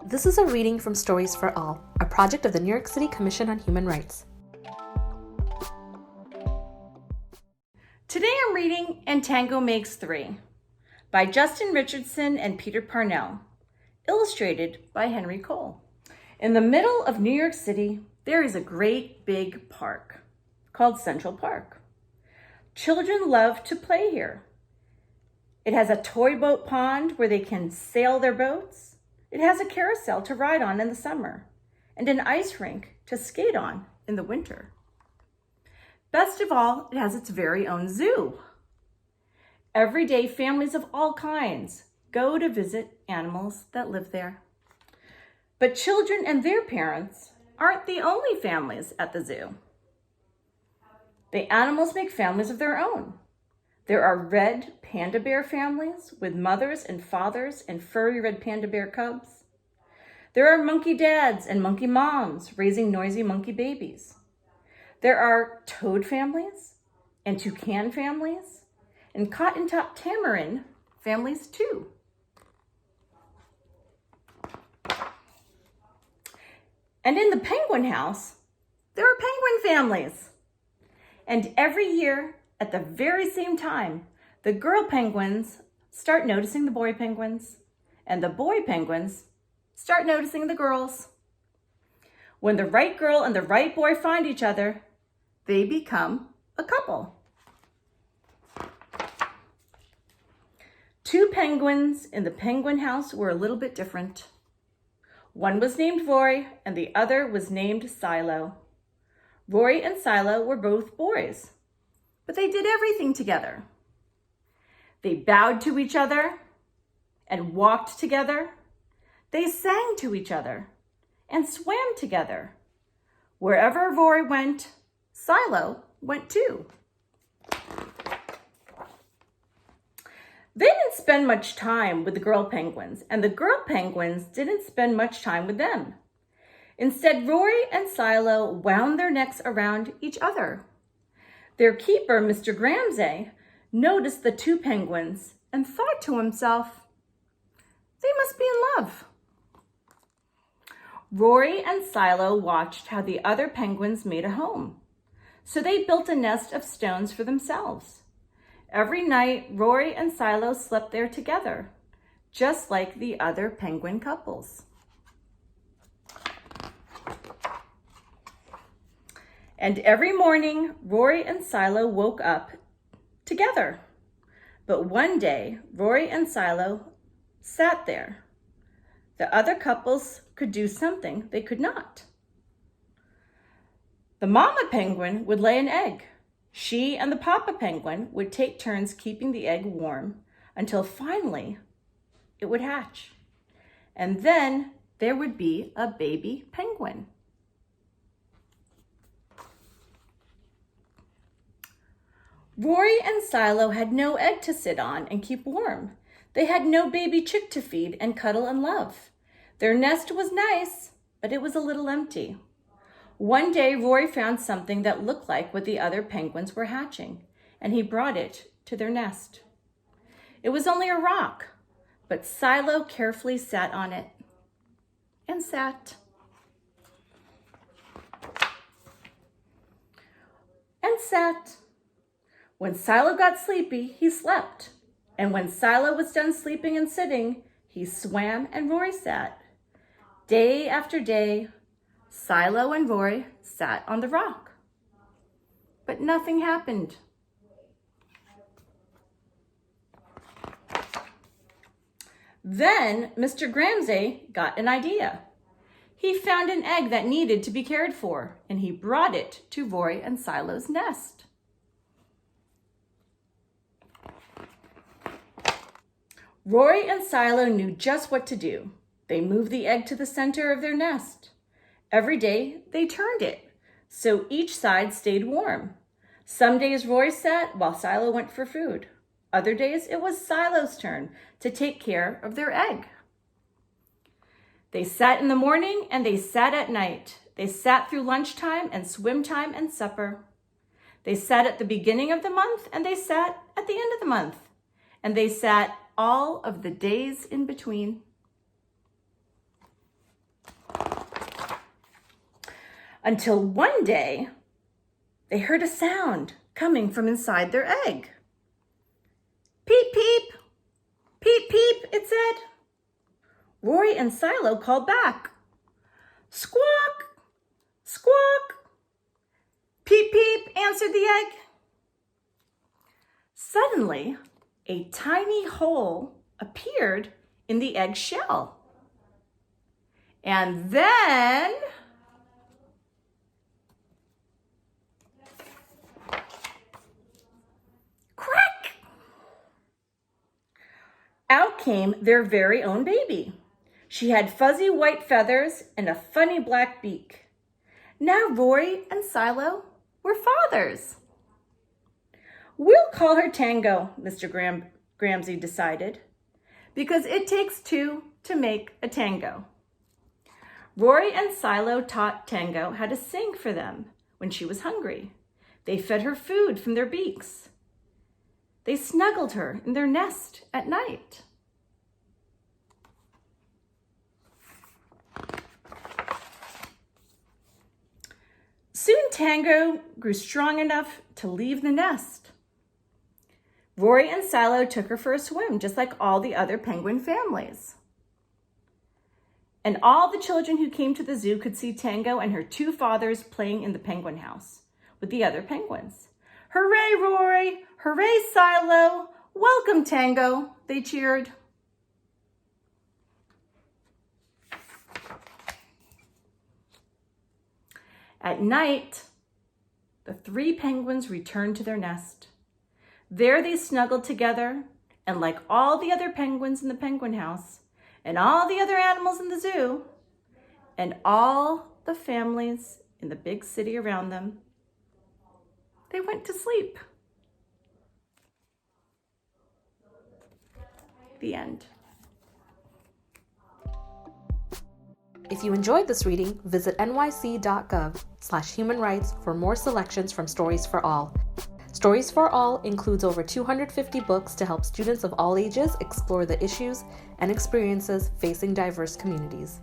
This is a reading from Stories for All, a project of the New York City Commission on Human Rights. Today I'm reading And Tango Makes Three by Justin Richardson and Peter Parnell, illustrated by Henry Cole. In the middle of New York City, there is a great big park called Central Park. Children love to play here. It has a toy boat pond where they can sail their boats. It has a carousel to ride on in the summer and an ice rink to skate on in the winter. Best of all, it has its very own zoo. Every day, families of all kinds go to visit animals that live there. But children and their parents aren't the only families at the zoo. The animals make families of their own. There are red panda bear families with mothers and fathers and furry red panda bear cubs. There are monkey dads and monkey moms raising noisy monkey babies. There are toad families and toucan families and cotton-top tamarin families too. And in the penguin house, there are penguin families. And every year, at the very same time, the girl penguins start noticing the boy penguins, and the boy penguins start noticing the girls. When the right girl and the right boy find each other, they become a couple. Two penguins in the penguin house were a little bit different. One was named Rory, and the other was named Silo. Rory and Silo were both boys, but they did everything together. They bowed to each other and walked together. They sang to each other and swam together. Wherever Rory went, Silo went too. They didn't spend much time with the girl penguins, and the girl penguins didn't spend much time with them. Instead, Rory and Silo wound their necks around each other. Their keeper, Mr. Gramsay, noticed the two penguins and thought to himself, they must be in love. Rory and Silo watched how the other penguins made a home. So they built a nest of stones for themselves. Every night, Rory and Silo slept there together, just like the other penguin couples. And every morning, Rory and Silo woke up together. But one day, Rory and Silo sat there. The other couples could do something they could not. The mama penguin would lay an egg. She and the papa penguin would take turns keeping the egg warm until finally it would hatch. And then there would be a baby penguin. Rory and Silo had no egg to sit on and keep warm. They had no baby chick to feed and cuddle and love. Their nest was nice, but it was a little empty. One day, Rory found something that looked like what the other penguins were hatching, and he brought it to their nest. It was only a rock, but Silo carefully sat on it and sat and sat. When Silo got sleepy, he slept. And when Silo was done sleeping and sitting, he swam and Rory sat. Day after day, Silo and Rory sat on the rock. But nothing happened. Then Mr. Gramsay got an idea. He found an egg that needed to be cared for, and he brought it to Rory and Silo's nest. Rory and Silo knew just what to do. They moved the egg to the center of their nest. Every day, they turned it, so each side stayed warm. Some days Rory sat while Silo went for food. Other days, it was Silo's turn to take care of their egg. They sat in the morning and they sat at night. They sat through lunchtime and swim time and supper. They sat at the beginning of the month and they sat at the end of the month. And they sat all of the days in between. until one day they heard a sound coming from inside their egg. Peep, peep, peep, peep, it said. Rory and Silo called back. Squawk, squawk. Peep, peep, answered the egg. Suddenly, a tiny hole appeared in the egg shell. And then crack! Out came their very own baby. She had fuzzy white feathers and a funny black beak. Now Rory and Silo were fathers. We'll call her Tango, Mr. Gramsci decided, because it takes two to make a tango. Rory and Silo taught Tango how to sing for them when she was hungry. They fed her food from their beaks. They snuggled her in their nest at night. Soon Tango grew strong enough to leave the nest. Rory and Silo took her for a swim, just like all the other penguin families. And all the children who came to the zoo could see Tango and her two fathers playing in the penguin house with the other penguins. Hooray, Rory! Hooray, Silo! Welcome, Tango! They cheered. At night, the three penguins returned to their nest. There they snuggled together, and like all the other penguins in the penguin house, and all the other animals in the zoo, and all the families in the big city around them, they went to sleep. The end. If you enjoyed this reading, visit nyc.gov/human-rights for more selections from Stories for All. Stories for All includes over 250 books to help students of all ages explore the issues and experiences facing diverse communities.